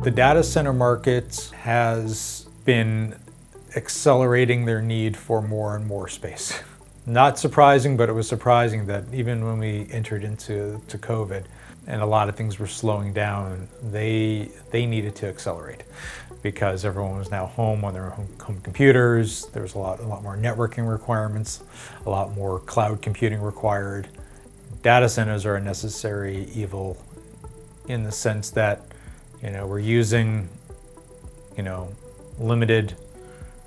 The data center market has been accelerating their need for more and more space. Not surprising, but it was surprising that even when we entered into COVID and a lot of things were slowing down, they needed to accelerate because everyone was now home on their home computers. There was a lot more networking requirements, a lot more cloud computing required. Data centers are a necessary evil in the sense that, we're using, limited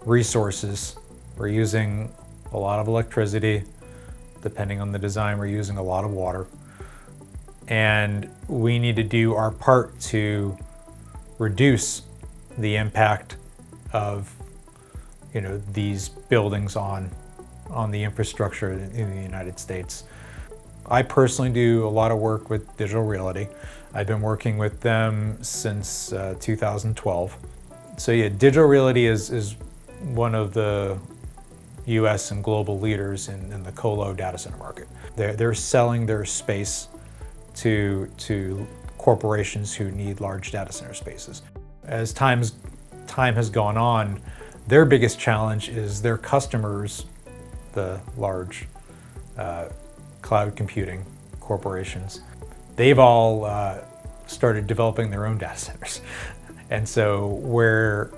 resources. We're using a lot of electricity. Depending on the design, we're using a lot of water. And we need to do our part to reduce the impact of, these buildings on the infrastructure in the United States. I personally do a lot of work with Digital Realty. I've been working with them since 2012. So yeah, Digital Realty is one of the US and global leaders in the colo data center market. They're selling their space to corporations who need large data center spaces. As time has gone on, their biggest challenge is their customers, the large cloud computing corporations. They've all started developing their own data centers. And so where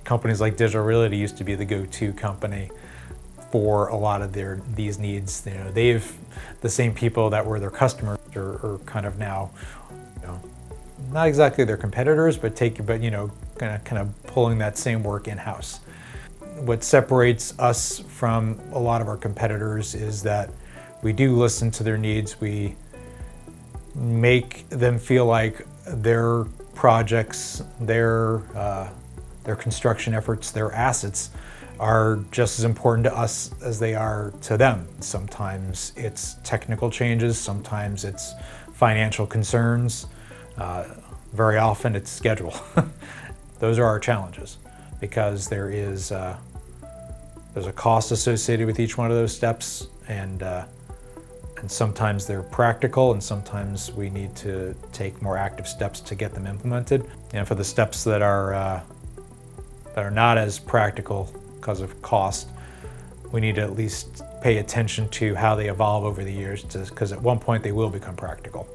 companies like Digital Realty used to be the go-to company for a lot of these needs, the same people that were their customers are kind of now, not exactly their competitors, but kind of pulling that same work in-house. What separates us from a lot of our competitors is that we do listen to their needs. We make them feel like their projects, their construction efforts, their assets are just as important to us as they are to them. Sometimes it's technical changes, sometimes it's financial concerns, very often it's schedule. Those are our challenges because there's a cost associated with each one of those steps, and sometimes they're practical and sometimes we need to take more active steps to get them implemented. And for the steps that are not as practical because of cost, we need to at least pay attention to how they evolve over the years, because at one point they will become practical.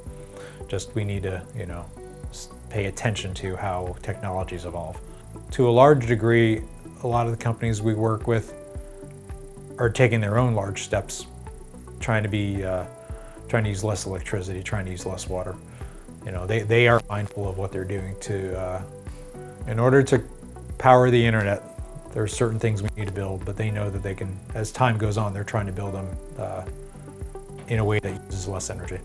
Just we need to, pay attention to how technologies evolve. To a large degree, a lot of the companies we work with are taking their own large steps, trying to use less electricity, trying to use less water. They are mindful of what they're doing in order to power the internet. There are certain things we need to build, but they know that they can, as time goes on, they're trying to build them in a way that uses less energy.